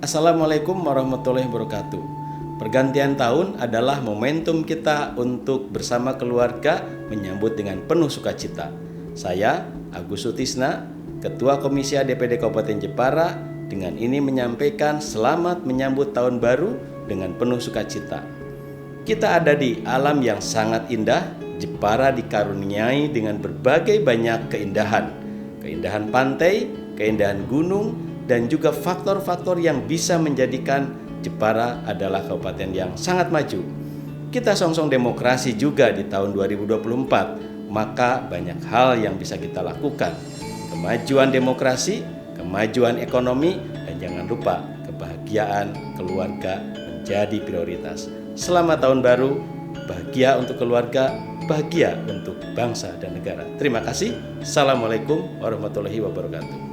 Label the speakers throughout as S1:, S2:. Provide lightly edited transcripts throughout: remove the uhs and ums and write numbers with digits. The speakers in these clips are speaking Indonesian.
S1: Assalamualaikum warahmatullahi wabarakatuh. Pergantian tahun adalah momentum kita untuk bersama keluarga menyambut dengan penuh sukacita. Saya, Agus Sutisna, Ketua Komisi DPD Kabupaten Jepara, dengan ini menyampaikan selamat menyambut tahun baru dengan penuh sukacita. Kita ada di alam yang sangat indah. Jepara dikaruniai dengan berbagai banyak keindahan. Keindahan pantai, keindahan gunung, dan juga faktor-faktor yang bisa menjadikan Jepara adalah kabupaten yang sangat maju. Kita songsong demokrasi juga di tahun 2024, maka banyak hal yang bisa kita lakukan. Kemajuan demokrasi, kemajuan ekonomi, dan jangan lupa kebahagiaan keluarga menjadi prioritas. Selamat tahun baru, bahagia untuk keluarga, bahagia untuk bangsa dan negara. Terima kasih. Assalamualaikum warahmatullahi wabarakatuh.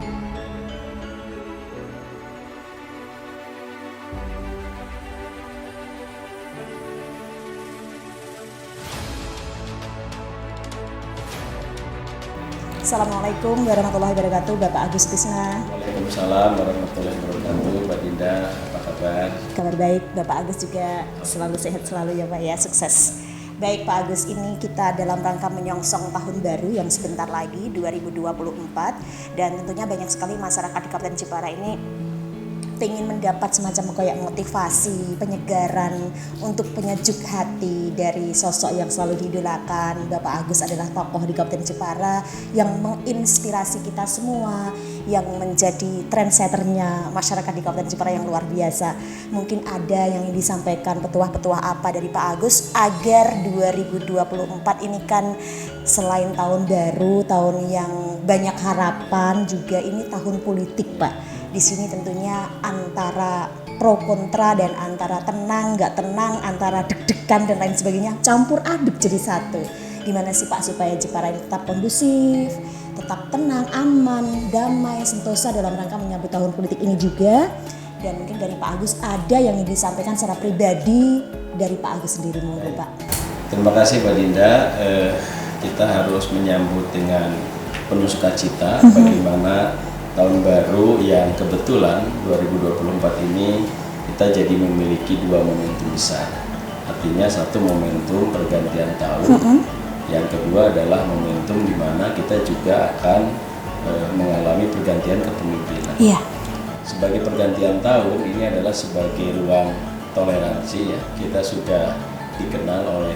S2: Assalamualaikum warahmatullahi wabarakatuh, Bapak Agus Sutisna.
S1: Waalaikumsalam warahmatullahi wabarakatuh. Mbak Dinda, apa kabar?
S2: Kabar baik, Bapak Agus juga selalu sehat selalu ya Pak ya, sukses. Baik Pak Agus, ini kita dalam rangka menyongsong tahun baru yang sebentar lagi 2024, dan tentunya banyak sekali masyarakat di Kabupaten Jepara ini ingin mendapat semacam kayak motivasi, penyegaran untuk penyejuk hati dari sosok yang selalu diidolakan. Bapak Agus adalah tokoh di Kabupaten Jepara yang menginspirasi kita semua, yang menjadi trendsetternya masyarakat di Kabupaten Jepara yang luar biasa. Mungkin ada yang disampaikan petuah-petuah apa dari Pak Agus agar 2024 ini kan selain tahun baru, tahun yang banyak harapan, juga ini tahun politik Pak. Di sini tentunya antara pro kontra dan antara tenang nggak tenang, antara deg-degan dan lain sebagainya campur aduk jadi satu. Gimana sih Pak supaya Jepara ini tetap kondusif, tetap tenang, aman, damai, sentosa dalam rangka menyambut tahun politik ini juga. Dan mungkin dari Pak Agus ada yang ingin disampaikan secara pribadi dari Pak Agus sendiri, monggo Pak.
S1: Terima kasih Mbak Dinda. Kita harus menyambut dengan penuh sukacita bagaimana tahun baru yang kebetulan 2024 ini kita jadi memiliki dua momentum besar. Artinya satu momentum pergantian tahun, yang kedua adalah momentum di mana kita juga akan mengalami pergantian kepemimpinan.
S2: Iya.
S1: Sebagai pergantian tahun ini adalah sebagai ruang toleransi ya. Kita sudah dikenal oleh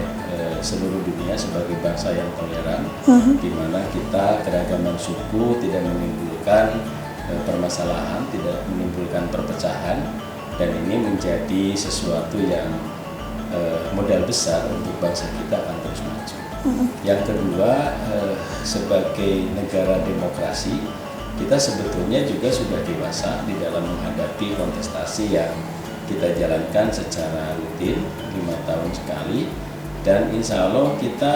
S1: seluruh dunia sebagai bangsa yang toleran, di mana kita keragaman suku tidak menimbulkan permasalahan, tidak menimbulkan perpecahan, dan ini menjadi sesuatu yang modal besar untuk bangsa kita akan terus maju. Yang kedua, sebagai negara demokrasi, kita sebetulnya juga sudah dewasa di dalam menghadapi kontestasi yang kita jalankan secara rutin 5 tahun sekali, dan insya Allah kita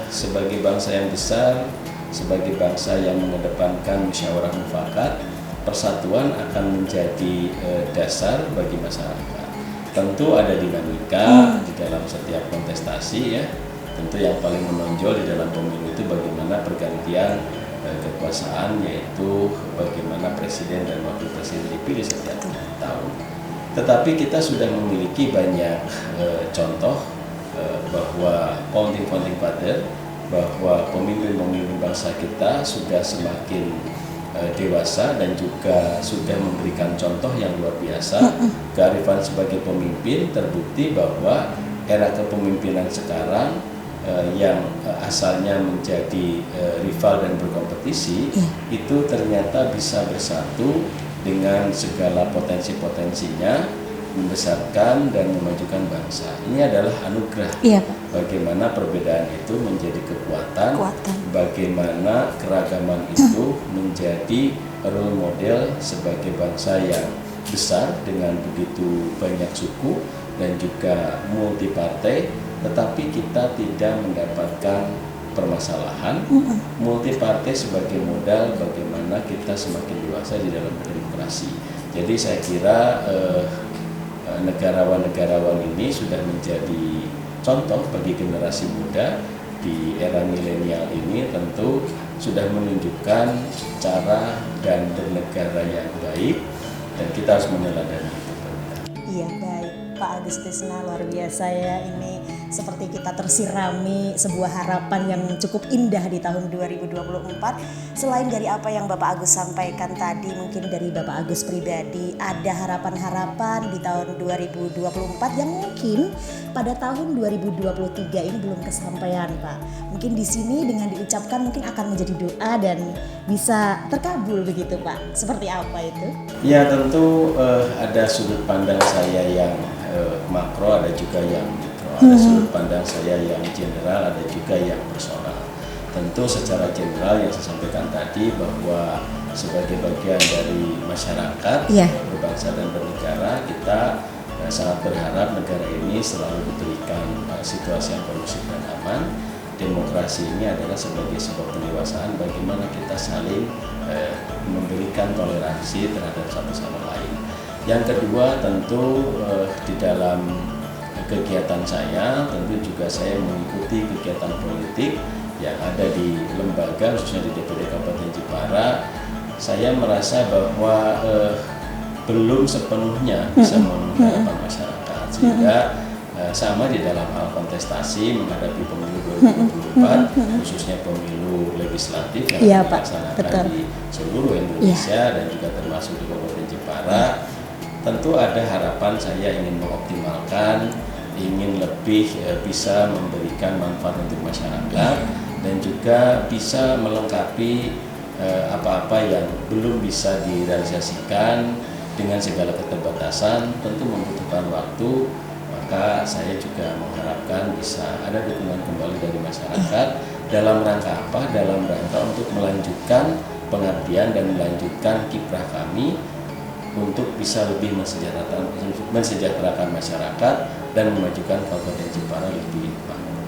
S1: sebagai bangsa yang besar, sebagai bangsa yang mengedepankan musyawarah mufakat, persatuan akan menjadi dasar bagi masyarakat. Tentu ada dinamika di dalam setiap kontestasi ya. Tentu yang paling menonjol di dalam pemilu itu bagaimana pergantian kekuasaan, yaitu bagaimana presiden dan wakil presiden dipilih setiap tahun. Tetapi kita sudah memiliki banyak contoh bahwa founding father, bahwa pemimpin-pemimpin bangsa kita sudah semakin dewasa dan juga sudah memberikan contoh yang luar biasa. Kearifan sebagai pemimpin terbukti bahwa era kepemimpinan sekarang yang asalnya menjadi rival dan berkompetisi, itu ternyata bisa bersatu dengan segala potensi-potensinya, membesarkan dan memajukan bangsa. Ini adalah anugerah.
S2: Iya,
S1: Bagaimana perbedaan itu menjadi kekuatan, bagaimana keragaman itu menjadi role model sebagai bangsa yang besar dengan begitu banyak suku dan juga multi partai, tetapi kita tidak mendapatkan permasalahan. Multi partai sebagai modal bagaimana kita semakin dewasa di dalam berdemokrasi. Jadi saya kira negarawan-negarawan ini sudah menjadi contoh bagi generasi muda di era milenial ini. Tentu sudah menunjukkan cara dan bernegara yang baik, dan kita harus meneladani itu.
S2: Iya, baik Pak Agus Tisna, luar biasa ya, ini seperti kita tersirami sebuah harapan yang cukup indah di tahun 2024. Selain dari apa yang Bapak Agus sampaikan tadi, mungkin dari Bapak Agus pribadi ada harapan-harapan di tahun 2024 yang mungkin pada tahun 2023 ini belum kesampaian, Pak. Mungkin di sini dengan diucapkan mungkin akan menjadi doa dan bisa terkabul begitu, Pak. Seperti apa itu?
S1: Ya, tentu ada sudut pandang saya yang makro, ada juga yang mikro. Ada sudut pandang saya yang general, ada juga yang personal. Tentu secara general yang saya sampaikan tadi bahwa sebagai bagian dari masyarakat berbangsa dan bernegara, kita sangat berharap negara ini selalu diberikan situasi yang kondusif dan aman. Demokrasi ini adalah sebagai sebuah pendewasaan bagaimana kita saling memberikan toleransi terhadap satu sama lain. Yang kedua, tentu di dalam kegiatan saya, tentu juga saya mengikuti kegiatan politik yang ada di lembaga, khususnya di DPD Kabupaten Jepara. Saya merasa bahwa belum sepenuhnya bisa memenuhi harapan masyarakat, sehingga sama di dalam hal kontestasi menghadapi pemilu 2024, khususnya pemilu legislatif yang dilaksanakan di seluruh Indonesia dan juga termasuk di Kabupaten Jepara. Tentu ada harapan saya ingin mengoptimalkan, ingin lebih bisa memberikan manfaat untuk masyarakat dan juga bisa melengkapi apa-apa yang belum bisa direalisasikan dengan segala keterbatasan. Tentu membutuhkan waktu, maka saya juga mengharapkan bisa ada dukungan kembali dari masyarakat dalam rangka apa? Dalam rangka untuk melanjutkan pengabdian dan melanjutkan kiprah kami untuk bisa lebih mensejahterakan masyarakat dan memajukan Kabupaten Jepara lebih makmur.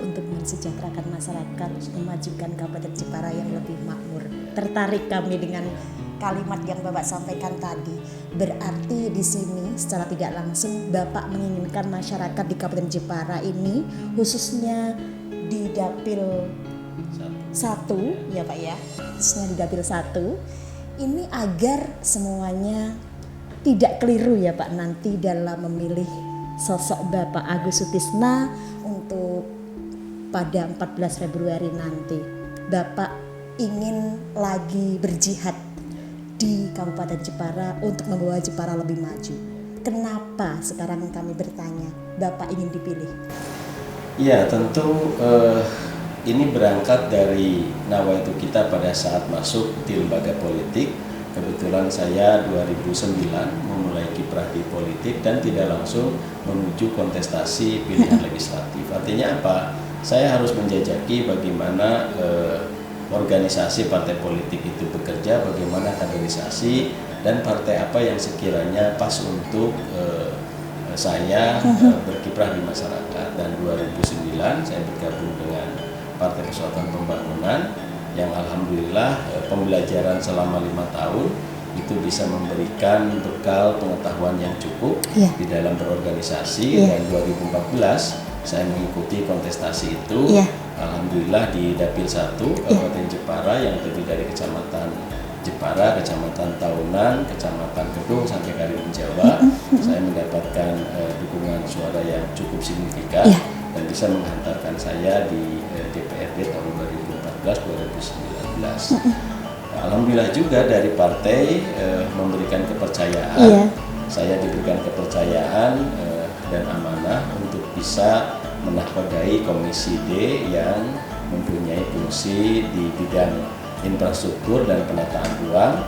S2: Untuk mensejahterakan masyarakat, memajukan Kabupaten Jepara yang lebih makmur. Tertarik kami dengan kalimat yang Bapak sampaikan tadi. Berarti di sini secara tidak langsung Bapak menginginkan masyarakat di Kabupaten Jepara ini, khususnya di Dapil 1 ya Pak ya, khususnya di Dapil 1 ini agar semuanya tidak keliru ya Pak nanti dalam memilih sosok Bapak Agus Sutisna untuk pada 14 Februari nanti. Bapak ingin lagi berjihad di Kabupaten Jepara untuk membawa Jepara lebih maju. Kenapa sekarang kami bertanya Bapak ingin dipilih?
S1: Ya, tentu ini berangkat dari nawaitu kita pada saat masuk di lembaga politik. Kebetulan saya 2009 memulai kiprah di politik dan tidak langsung menuju kontestasi pilihan legislatif. Artinya apa? Saya harus menjajaki bagaimana organisasi partai politik itu bekerja, bagaimana kaderisasi dan partai apa yang sekiranya pas untuk saya berkiprah di masyarakat. Dan 2009 saya bergabung dengan Partai Persatuan Pembangunan yang alhamdulillah pembelajaran selama 5 tahun itu bisa memberikan bekal pengetahuan yang cukup di dalam berorganisasi. Dan 2014 saya mengikuti kontestasi itu. Alhamdulillah di Dapil 1 Kabupaten Jepara yang terdiri dari Kecamatan Jepara, Kecamatan Taunan, Kecamatan Kedung sampai Karimun Jawa, saya mendapatkan dukungan suara yang cukup signifikan dan bisa menghantarkan saya di DPRD tahun 2014-2019. Alhamdulillah juga dari partai memberikan kepercayaan, saya diberikan kepercayaan dan amanah untuk bisa menahkodai Komisi D yang mempunyai fungsi di bidang infrastruktur dan penataan ruang.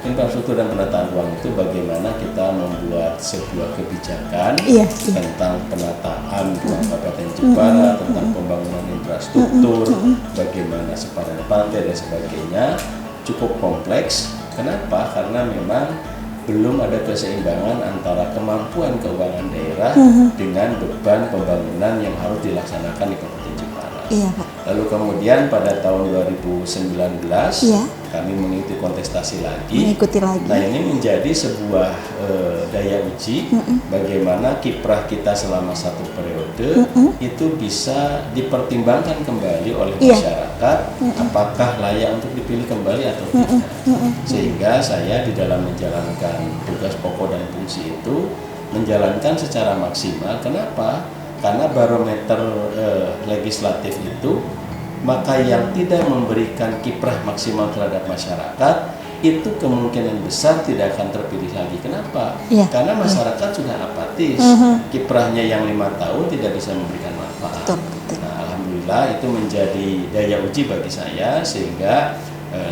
S1: Infrastruktur dan penataan ruang itu bagaimana kita membuat sebuah kebijakan tentang penataan ruang Kabupaten Jepara, tentang pembangunan infrastruktur, bagaimana sepadan pantai dan sebagainya, cukup kompleks. Kenapa? Karena memang belum ada keseimbangan antara kemampuan keuangan daerah dengan beban pembangunan yang harus dilaksanakan di Kabupaten Jepara. Lalu kemudian pada tahun 2019
S2: Iya.
S1: kami mengikuti kontestasi lagi.
S2: Mengikuti lagi.
S1: Nah, ini menjadi sebuah daya uji bagaimana kiprah kita selama satu periode itu bisa dipertimbangkan kembali oleh
S2: Iya.
S1: masyarakat, apakah layak untuk dipilih kembali atau tidak. Sehingga saya di dalam menjalankan tugas pokok dan fungsi itu menjalankan secara maksimal. Kenapa? Karena barometer legislatif itu, maka yang tidak memberikan kiprah maksimal terhadap masyarakat itu kemungkinan besar tidak akan terpilih lagi. Kenapa?
S2: Iya.
S1: Karena masyarakat sudah apatis, kiprahnya yang 5 tahun tidak bisa memberikan manfaat.
S2: Betul, betul.
S1: Nah, alhamdulillah itu menjadi daya uji bagi saya, sehingga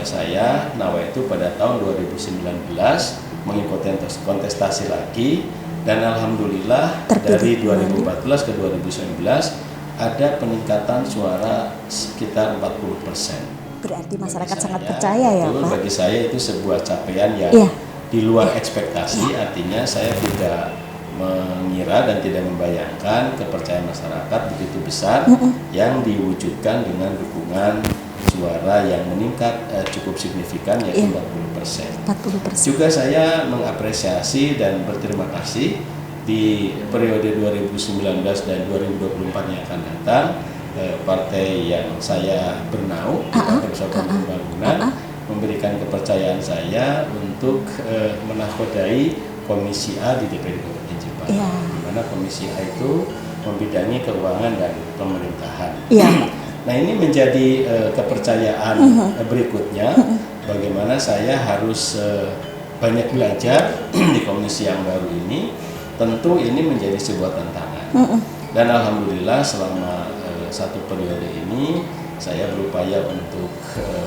S1: saya nawaitu pada tahun 2019 mengikuti kontestasi lagi, dan alhamdulillah dari 2014 ke 2019 ada peningkatan suara sekitar 40%.
S2: Berarti masyarakat
S1: Bagi
S2: sangat
S1: saya,
S2: percaya ya,
S1: betul,
S2: Pak.
S1: bagi saya itu sebuah capaian yang
S2: Iya.
S1: di luar ekspektasi. Artinya saya tidak mengira dan tidak membayangkan kepercayaan masyarakat begitu besar yang diwujudkan dengan dukungan suara yang meningkat cukup signifikan, yaitu 40%.
S2: 40%.
S1: Juga saya mengapresiasi dan berterima kasih di periode 2019 dan 2024 yang akan datang, partai yang saya bernaung, Partai Persatuan Pembangunan, memberikan kepercayaan saya untuk menakodai Komisi A di DPD Kabupaten Jepara.
S2: Iya.
S1: Di mana Komisi A itu membidangi keuangan dan pemerintahan.
S2: Iya.
S1: Nah, ini menjadi kepercayaan berikutnya, bagaimana saya harus banyak belajar di komisi yang baru ini. Tentu ini menjadi sebuah tantangan. Dan alhamdulillah selama satu periode ini saya berupaya untuk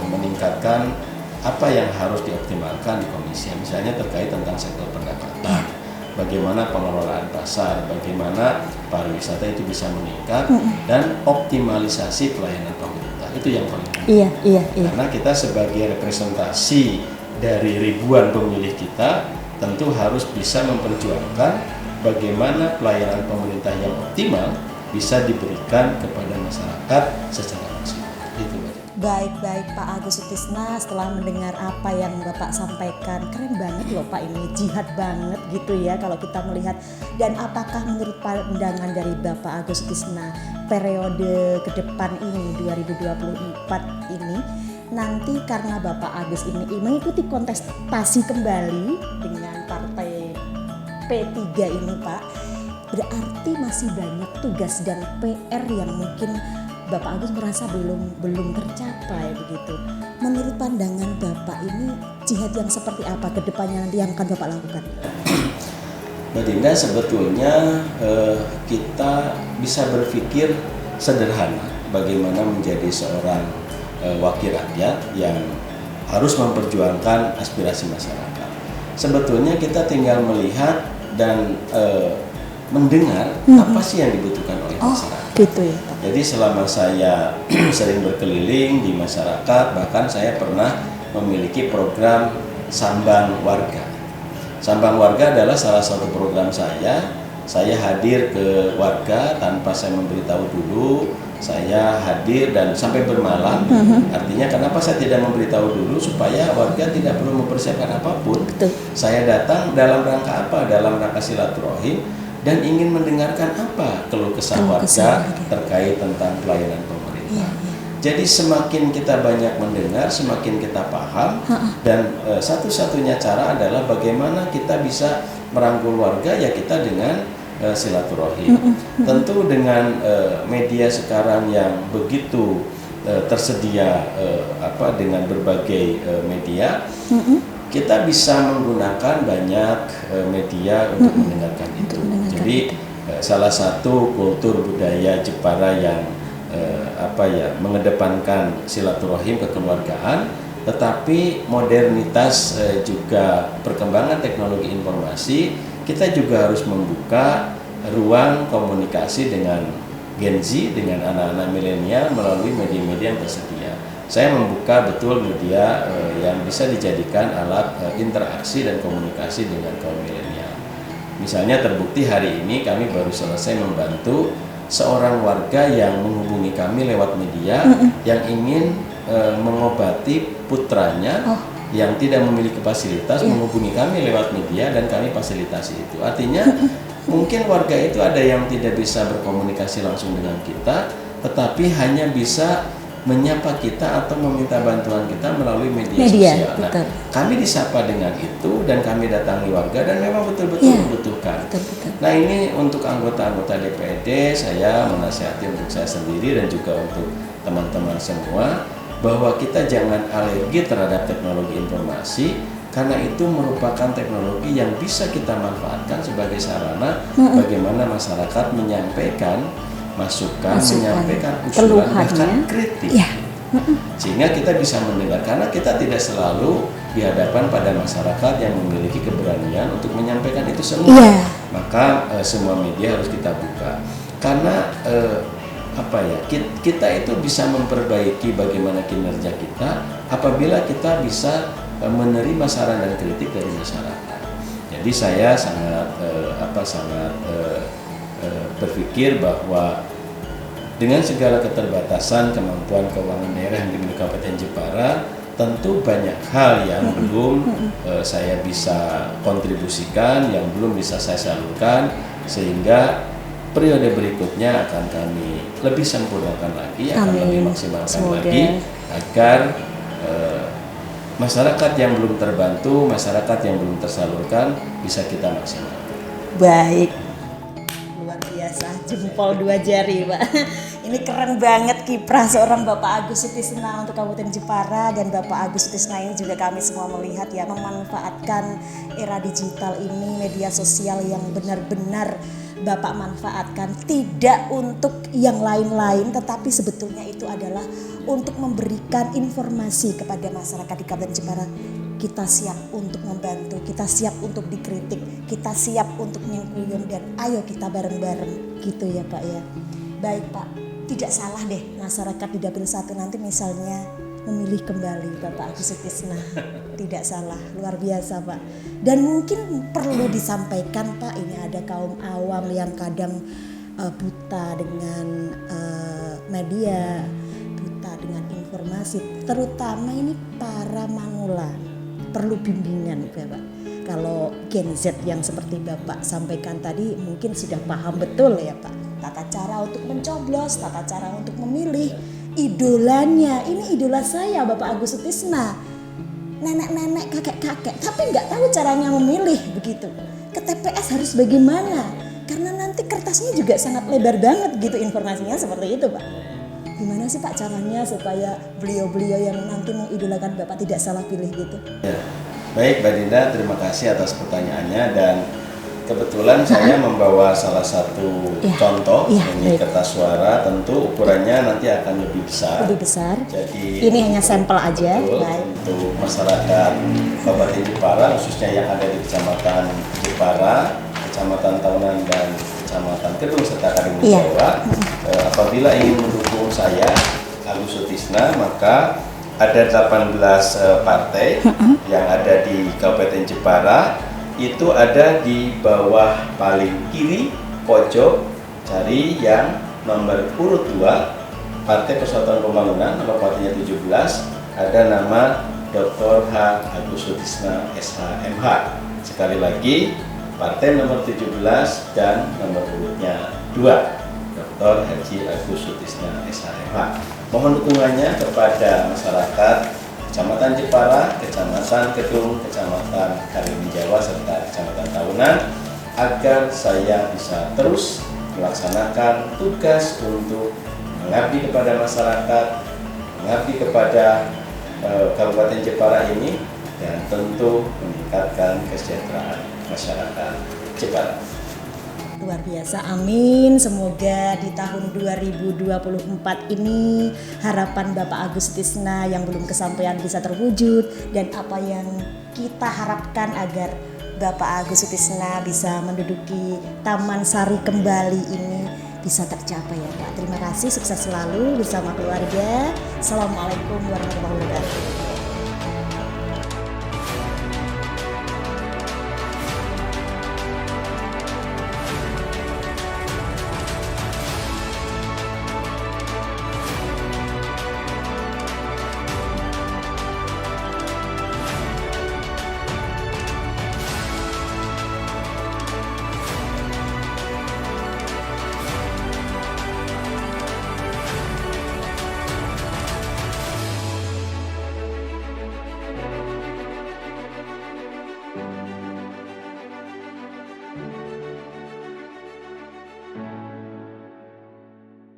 S1: meningkatkan apa yang harus dioptimalkan di komisi. Misalnya terkait tentang sektor pendapatan, bagaimana pengelolaan pasar, bagaimana pariwisata itu bisa meningkat, dan optimalisasi pelayanan pemerintah. Itu yang paling penting.
S2: Iya.
S1: Karena kita sebagai representasi dari ribuan pemilih kita tentu harus bisa memperjuangkan bagaimana pelayanan pemerintah yang optimal bisa diberikan kepada masyarakat secara maksimal. Itu Mbak.
S2: Baik Pak Agus Sutisna, setelah mendengar apa yang Bapak sampaikan, keren banget loh Pak, ini jihad banget gitu ya kalau kita melihat. Dan apakah menurut pandangan dari Bapak Agus Sutisna periode ke depan ini 2024 ini nanti, karena Bapak Agus ini mengikuti kontestasi kembali dengan partai P3 ini Pak, berarti masih banyak tugas dan PR yang mungkin Bapak Agus merasa belum tercapai begitu. Menurut pandangan Bapak ini, jihad yang seperti apa ke depannya nanti yang akan Bapak lakukan?
S1: Mbak Dinda, sebetulnya kita bisa berpikir sederhana bagaimana menjadi seorang wakil rakyat yang harus memperjuangkan aspirasi masyarakat. Sebetulnya kita tinggal melihat dan mendengar apa sih yang dibutuhkan oleh masyarakat.
S2: Gitu ya Pak.
S1: Jadi selama saya sering berkeliling di masyarakat, bahkan saya pernah memiliki program Sambang Warga. Sambang Warga adalah salah satu program saya. Saya hadir ke warga tanpa saya memberitahu dulu. Saya hadir dan sampai bermalam. Artinya kenapa saya tidak memberitahu dulu? Supaya warga tidak perlu mempersiapkan apapun.
S2: Betul.
S1: Saya datang dalam rangka apa? Dalam rangka silaturahim dan ingin mendengarkan apa keluh kesah warga terkait tentang pelayanan pemerintah. Jadi semakin kita banyak mendengar, semakin kita paham, dan satu-satunya cara adalah bagaimana kita bisa merangkul warga, ya kita dengan silaturahim. Tentu dengan media sekarang yang begitu tersedia dengan berbagai media, kita bisa menggunakan banyak media untuk mendengarkan itu. Jadi salah satu kultur budaya Jepara yang mengedepankan silaturahim kekeluargaan, tetapi modernitas juga perkembangan teknologi informasi, kita juga harus membuka ruang komunikasi dengan Gen Z, dengan anak-anak milenial melalui media-media yang tersedia. Saya membuka betul media yang bisa dijadikan alat interaksi dan komunikasi dengan kaum milenial. Misalnya terbukti hari ini kami baru selesai membantu seorang warga yang menghubungi kami lewat media yang ingin mengobati putranya yang tidak memiliki fasilitas, menghubungi kami lewat media dan kami fasilitasi itu. Artinya mungkin warga itu ada yang tidak bisa berkomunikasi langsung dengan kita, tetapi hanya bisa menyapa kita atau meminta bantuan kita melalui media sosial. Nah, kami disapa dengan itu dan kami datangi warga dan memang betul-betul membutuhkan. Nah, ini untuk anggota-anggota DPRD, saya menasihati untuk saya sendiri dan juga untuk teman-teman semua bahwa kita jangan alergi terhadap teknologi informasi, karena itu merupakan teknologi yang bisa kita manfaatkan sebagai sarana bagaimana masyarakat menyampaikan masukan, menyampaikan usulan, bahkan kritik. Sehingga kita bisa mendengar, karena kita tidak selalu di hadapan pada masyarakat yang memiliki keberanian untuk menyampaikan itu semua. Maka semua media harus kita buka. Karena kita itu bisa memperbaiki bagaimana kinerja kita apabila kita bisa menerima saran dan kritik dari masyarakat. Jadi saya sangat berpikir bahwa dengan segala keterbatasan kemampuan keuangan daerah yang dimiliki Kabupaten Jepara, tentu banyak hal yang belum saya bisa kontribusikan, yang belum bisa saya salurkan, sehingga periode berikutnya akan kami lebih sempurnakan lagi, akan lebih maksimalkan lagi, agar masyarakat yang belum terbantu, masyarakat yang belum tersalurkan bisa kita maksimalkan.
S2: Baik, luar biasa, jempol 2 jari Pak. Ini keren banget kiprah seorang Bapak Agus Sutisna untuk Kabupaten Jepara, dan Bapak Agus Sutisna ini juga kami semua melihat ya memanfaatkan era digital ini, media sosial yang benar-benar Bapak manfaatkan tidak untuk yang lain-lain, tetapi sebetulnya itu adalah untuk memberikan informasi kepada masyarakat di Kabupaten Jepara. Kita siap untuk membantu, kita siap untuk dikritik, kita siap untuk nyengkuyung, dan ayo kita bareng-bareng gitu ya Pak ya. Baik Pak, tidak salah deh masyarakat di Dapil 1 nanti misalnya memilih kembali Bapak Agus Sutisna. Tidak salah, luar biasa Pak. Dan mungkin perlu disampaikan Pak, ini ada kaum awam yang kadang buta dengan media, buta dengan informasi, terutama ini para manula, perlu bimbingan Bapak. Kalau Gen Z yang seperti Bapak sampaikan tadi mungkin sudah paham betul ya Pak, tata cara untuk mencoblos, tata cara untuk memilih idolanya. Ini idola saya Bapak Agus Sutisna, nenek-nenek, kakek-kakek, tapi nggak tahu caranya memilih begitu. Ke TPS harus bagaimana? Karena nanti kertasnya juga sangat lebar banget gitu, informasinya seperti itu Pak. Gimana sih Pak caranya supaya beliau-beliau yang nanti mengidolakan Bapak tidak salah pilih gitu?
S1: Ya. Baik Mbak Dinda, terima kasih atas pertanyaannya, dan kebetulan saya membawa salah satu contoh, ini kertas suara, tentu ukurannya nanti akan lebih besar.
S2: Lebih besar.
S1: Jadi
S2: ini hanya sampel aja.
S1: Baik. Untuk masyarakat Kabupaten Jepara, khususnya yang ada di Kecamatan Jepara, Kecamatan Tahunan, dan Kecamatan Kedung serta Karimun Jawa, apabila ingin mendukung saya Agus Sutisna, maka ada 18 partai yang ada di Kabupaten Jepara. Itu ada di bawah paling kiri pojok, cari yang nomor urut 2, Partai Persatuan Pembangunan, nomor partainya 17, ada nama Dr. H. Agus Sutisna SH.MH. Sekali lagi, partai nomor 17 dan nomor urutnya 2, Dr. Haji Agus Sutisna SH.MH. Mohon dukungannya kepada masyarakat Kecamatan Jepara, Kecamatan Kedung, Kecamatan Karimun Jawa, serta Kecamatan Tahunan, agar saya bisa terus melaksanakan tugas untuk mengabdi kepada masyarakat, mengabdi kepada Kabupaten Jepara ini, dan tentu meningkatkan kesejahteraan masyarakat Jepara.
S2: Luar biasa, amin. Semoga di tahun 2024 ini harapan Bapak Agus Sutisna yang belum kesampaian bisa terwujud, dan apa yang kita harapkan agar Bapak Agus Sutisna bisa menduduki Taman Sari kembali ini bisa tercapai ya Pak. Terima kasih, sukses selalu bersama keluarga. Assalamualaikum warahmatullahi wabarakatuh.